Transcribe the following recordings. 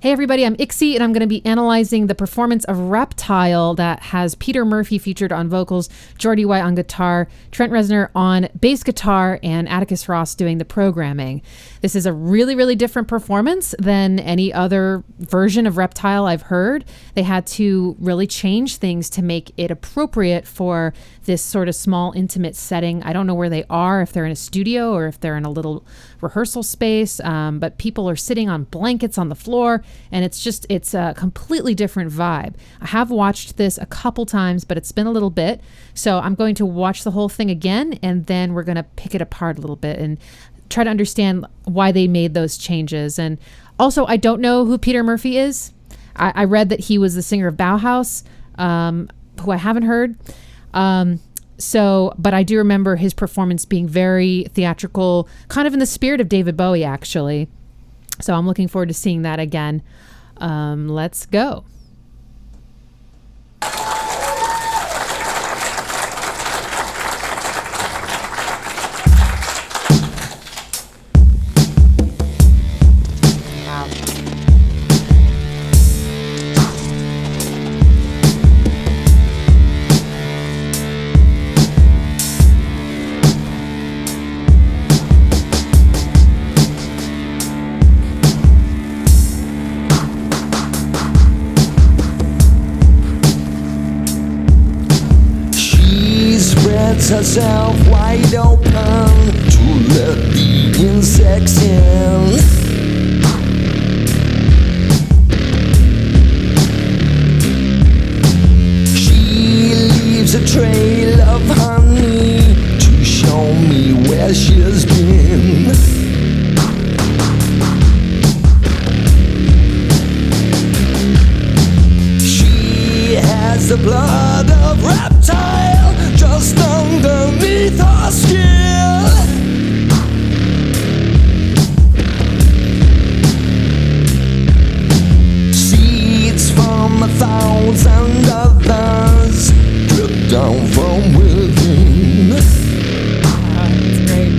Hey everybody, I'm Ixie and I'm going to be analyzing the performance of Reptile that has Peter Murphy featured on vocals, Jordy White on guitar, Trent Reznor on bass guitar, and Atticus Ross doing the programming. This is a really, really different performance than any other version of Reptile I've heard. They had to really change things to make it appropriate for this sort of small, intimate setting. I don't know where they are, if they're in a studio or if they're in a little rehearsal space, but people are sitting on blankets on the floor, and it's a completely different vibe. I have watched this a couple times, but it's been a little bit, so I'm going to watch the whole thing again, and then we're going to pick it apart a little bit and try to understand why they made those changes. And also, I don't know who Peter Murphy is. I read that he was the singer of Bauhaus, who I haven't heard. But I do remember his performance being very theatrical, kind of in the spirit of David Bowie, actually. So I'm looking forward to seeing that again. Let's go. Herself wide open to let the insects in. She leaves a trail of honey to show me where she's been. She has the blood of reptile just underneath her skin. Seeds from 1,000 others drip down from within. That's great.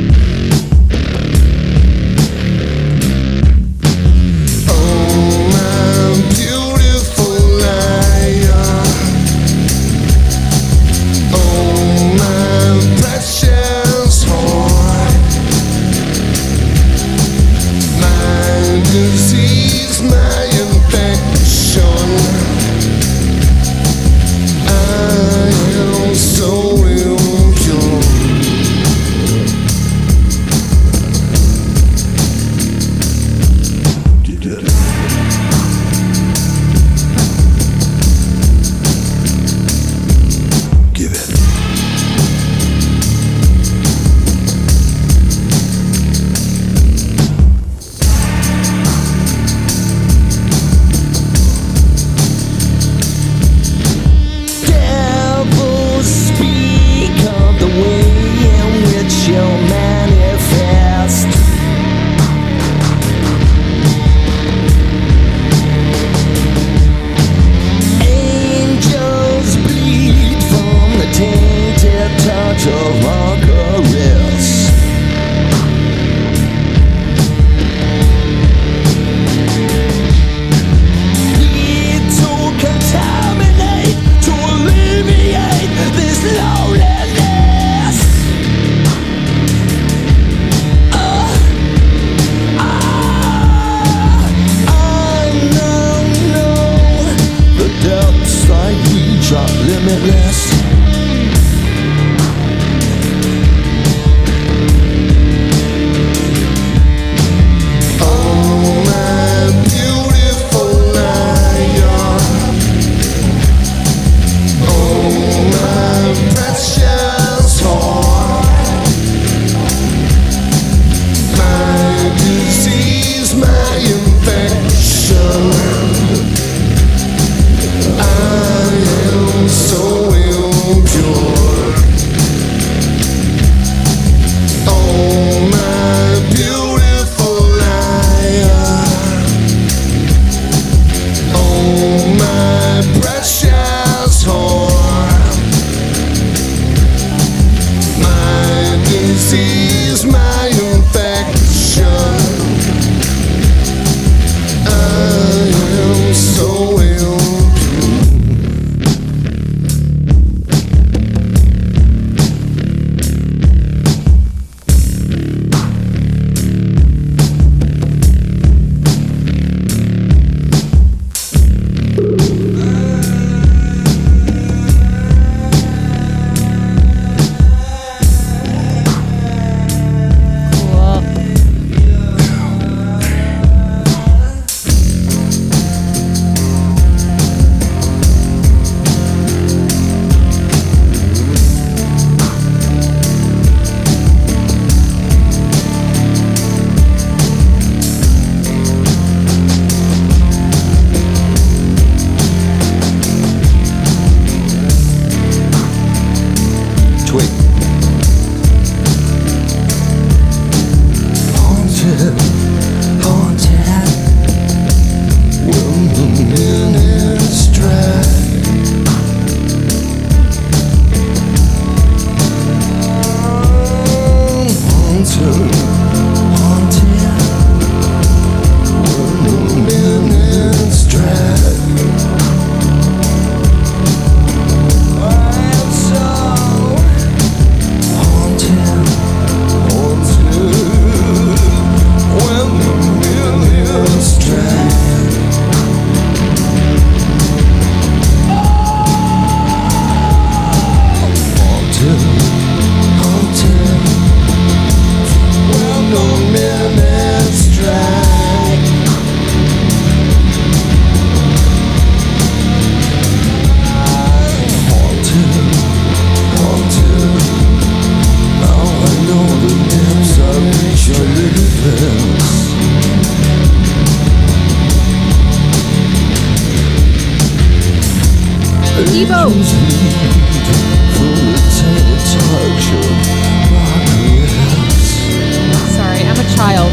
Ebo. Sorry, I'm a child.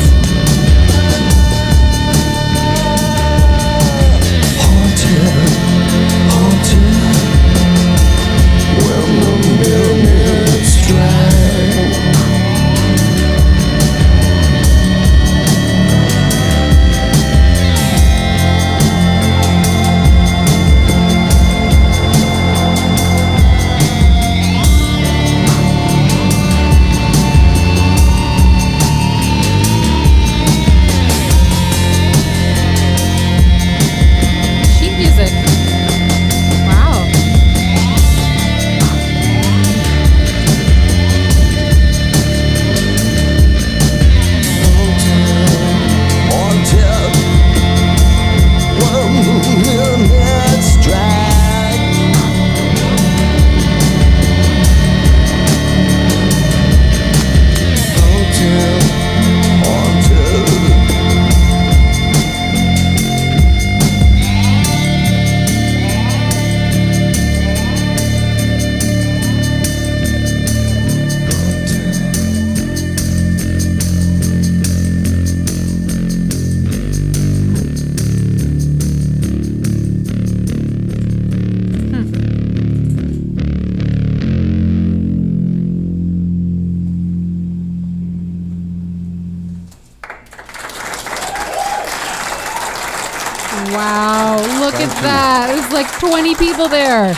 Wow, look at that. There's like 20 people there.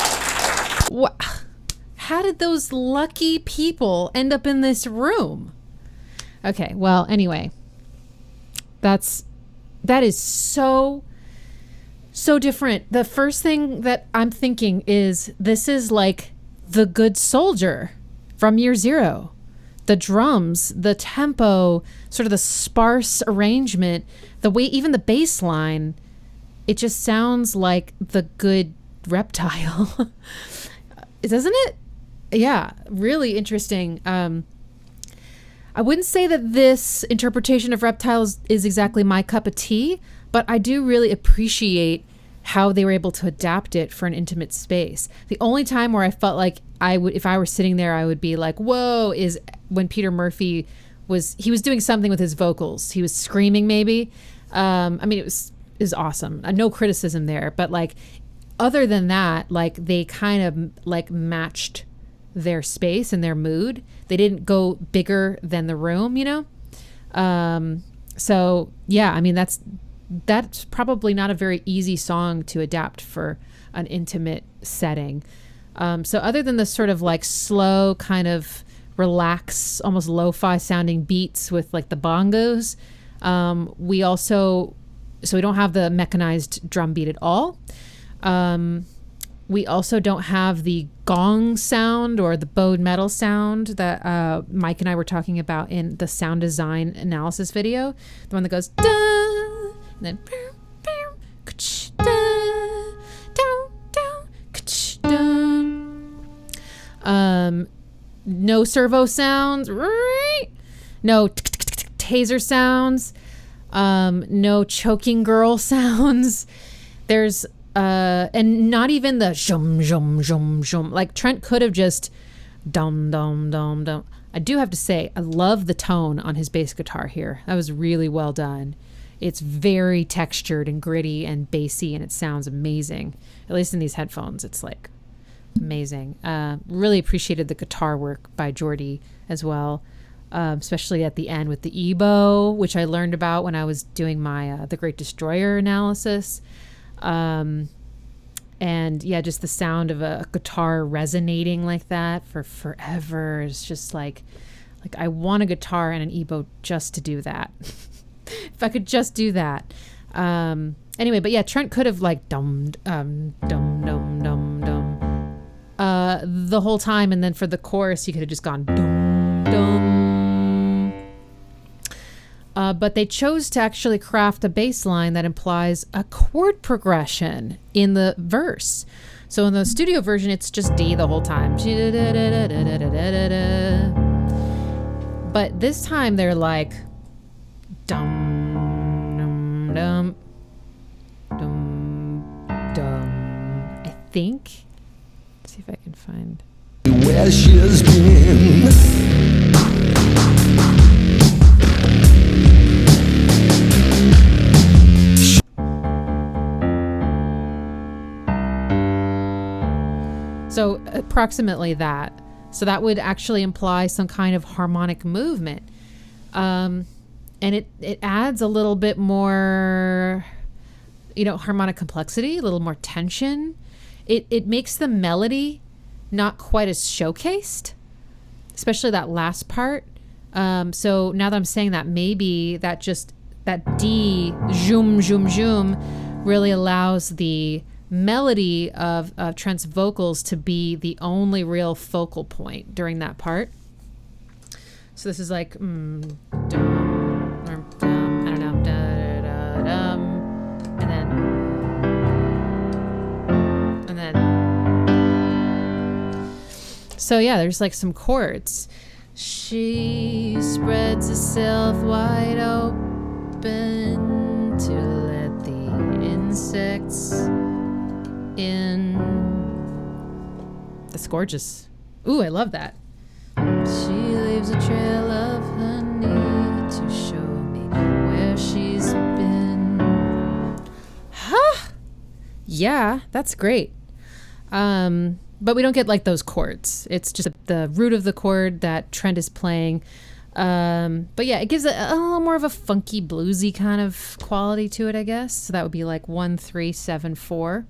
How did those lucky people end up in this room? Okay, well, anyway. That is so different. The first thing that I'm thinking is this is like The Good Soldier from Year Zero. The drums, the tempo, sort of the sparse arrangement, the way, even the bass line, it just sounds like the good Reptile. Doesn't it? Yeah, really interesting. I wouldn't say that this interpretation of Reptiles is exactly my cup of tea, but I do really appreciate how they were able to adapt it for an intimate space. The only time where I felt like if I were sitting there, I would be like, whoa, is when Peter Murphy was doing something with his vocals. He was screaming maybe. I mean, it was awesome. No criticism there, but like, other than that, like they kind of like matched their space and their mood. They didn't go bigger than the room, you know? So yeah, I mean, that's probably not a very easy song to adapt for an intimate setting. So other than the sort of like slow kind of relax, almost lo-fi sounding beats with like the bongos, we don't have the mechanized drum beat at all. We also don't have the gong sound or the bowed metal sound that Mike and I were talking about in the sound design analysis video. The one that goes da, and then no servo sounds, no taser sounds, no choking girl sounds. There's and not even the shum shum shum shum. Like Trent could have just dum dum dum dum. I do have to say, I love the tone on his bass guitar here. That was really well done. It's very textured and gritty and bassy, and it sounds amazing. At least in these headphones, it's like amazing. Really appreciated the guitar work by Jordy as well, especially at the end with the EBO, which I learned about when I was doing my The Great Destroyer analysis. And yeah, just the sound of a guitar resonating like that for forever is just like I want a guitar and an EBO just to do that. If I could just do that. Anyway, but yeah, Trent could have like dum dum dum dum dum the whole time, and then for the chorus you could have just gone dum dum. But they chose to actually craft a bass line that implies a chord progression in the verse. So in the studio version, it's just D the whole time. But this time they're like dum dum dum dum dum. I think find where she's been. So approximately that. So that would actually imply some kind of harmonic movement. And it adds a little bit more, harmonic complexity, a little more tension. It makes the melody not quite as showcased, especially that last part. So now that I'm saying that, maybe that D, zoom, zoom, zoom, really allows the melody of Trent's vocals to be the only real focal point during that part. So this is like, dum, or dum, I don't know, da, da, da, dum, and then, so yeah, there's like some chords. She spreads herself wide open to let the insects in. That's gorgeous. Ooh, I love that. She leaves a trail of honey to show me where she's been. Huh? Yeah, that's great. But we don't get like those chords. It's just the root of the chord that Trent is playing. But yeah, it gives a little more of a funky bluesy kind of quality to it, I guess. So that would be like 1, 3, 7, 4.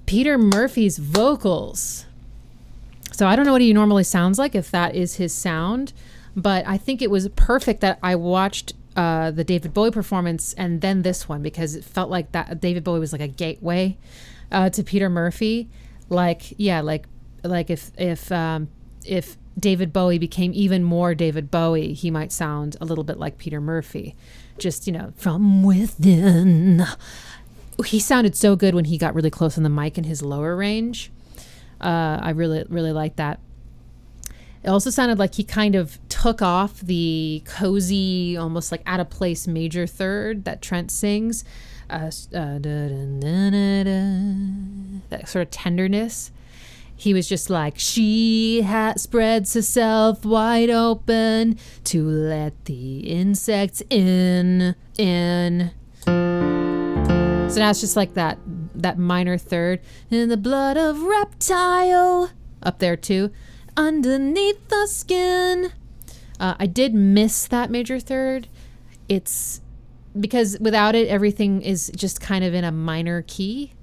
Peter Murphy's vocals. So I don't know what he normally sounds like, if that is his sound, but I think it was perfect that I watched the David Bowie performance and then this one, because it felt like that David Bowie was like a gateway to Peter Murphy. Like if David Bowie became even more David Bowie, he might sound a little bit like Peter Murphy, just, from within. He sounded so good when he got really close on the mic in his lower range. I really, really like that. It also sounded like he kind of took off the cozy, almost like out of place major third that Trent sings. That sort of tenderness. He was just like, she spreads herself wide open to let the insects in. So now it's just like that minor third. In the blood of Reptile. Up there too. Underneath the skin. I did miss that major third. It's because without it, everything is just kind of in a minor key.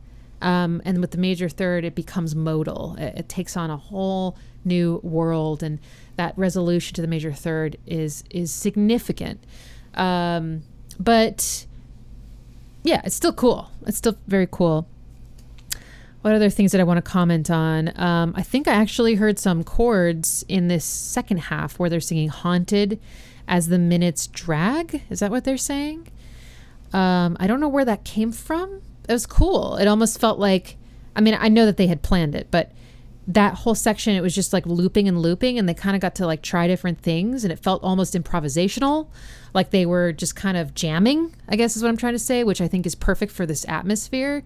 And with the major third, it becomes modal. It takes on a whole new world. And that resolution to the major third is significant. But yeah, it's still cool. It's still very cool. What other things did I want to comment on? I think I actually heard some chords in this second half where they're singing Haunted as the minutes drag. Is that what they're saying? I don't know where that came from. It was cool. It almost felt like, I mean, I know that they had planned it, but that whole section, it was just like looping and looping, and they kind of got to like try different things, and it felt almost improvisational, like they were just kind of jamming, I guess is what I'm trying to say, which I think is perfect for this atmosphere.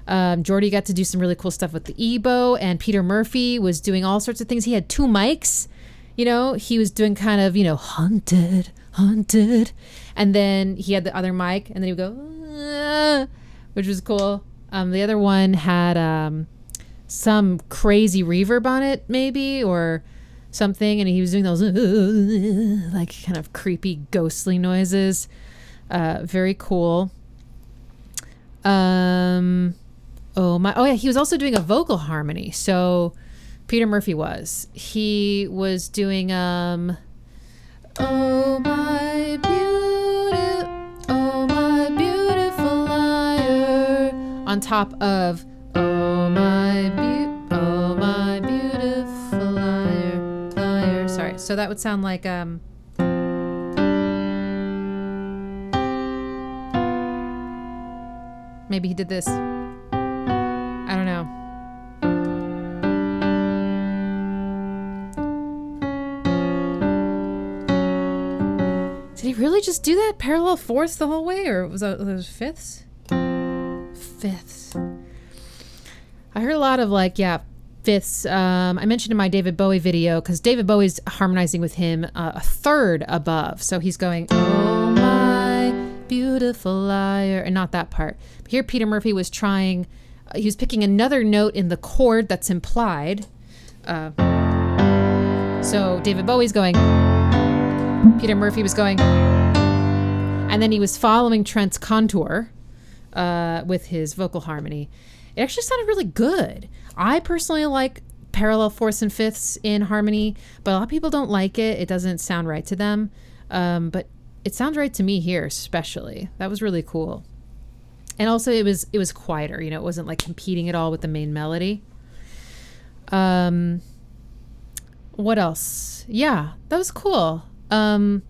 Jordy got to do some really cool stuff with the EBO, and Peter Murphy was doing all sorts of things. He had 2 mics, he was doing kind of, haunted, and then he had the other mic, and then he would go, which was cool. The other one had some crazy reverb on it, maybe, or something, and he was doing those like kind of creepy ghostly noises. Very cool. He was also doing a vocal harmony. So Peter Murphy was doing oh my beautiful liar, on top of oh my beautiful liar. Sorry. So that would sound like maybe he did this. I don't know. Did he really just do that? Parallel fourths the whole way? Or was that those fifths? Fifths. I heard a lot of fifths. I mentioned in my David Bowie video, because David Bowie's harmonizing with him a third above. So he's going, oh my beautiful liar, and not that part. But here Peter Murphy was trying, he was picking another note in the chord that's implied. So David Bowie's going, Peter Murphy was going, and then he was following Trent's contour with his vocal harmony. It actually sounded really good. I personally like parallel fourths and fifths in harmony, but a lot of people don't like it. It doesn't sound right to them. But it sounds right to me here, especially. That was really cool. And also it was quieter, it wasn't like competing at all with the main melody. What else? Yeah, that was cool. I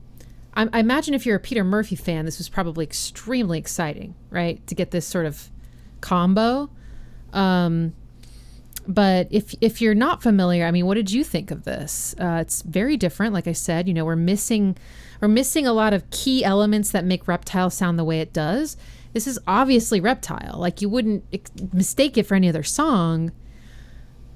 imagine if you're a Peter Murphy fan, this was probably extremely exciting, right? To get this sort of combo. But if you're not familiar, I mean, what did you think of this? It's very different. Like I said, we're missing a lot of key elements that make Reptile sound the way it does. This is obviously Reptile. Like, you wouldn't mistake it for any other song.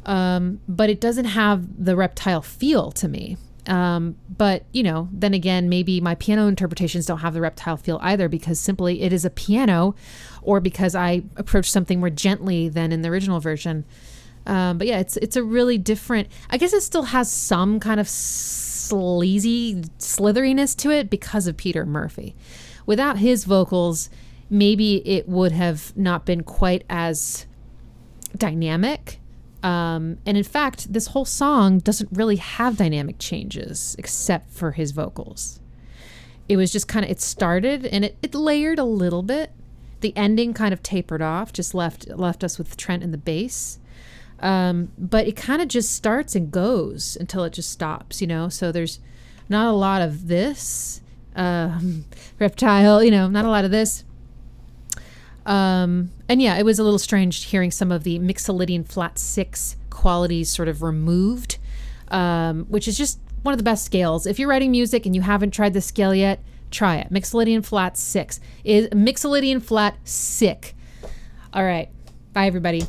But it doesn't have the Reptile feel to me. But then again, maybe my piano interpretations don't have the Reptile feel either, because simply it is a piano, or because I approach something more gently than in the original version. But yeah, it's a really different, I guess it still has some kind of sleazy slitheriness to it because of Peter Murphy. Without his vocals, maybe it would have not been quite as dynamic. And in fact, this whole song doesn't really have dynamic changes except for his vocals. It was just kind of, it started and it layered a little bit. The ending kind of tapered off, just left us with Trent and the bass. But it kind of just starts and goes until it just stops, so there's not a lot of this, Reptile, not a lot of this. And yeah, it was a little strange hearing some of the Mixolydian flat 6 qualities sort of removed, which is just one of the best scales. If you're writing music and you haven't tried this scale yet, try it. Mixolydian flat 6 is Mixolydian flat sick. All right. Bye, everybody.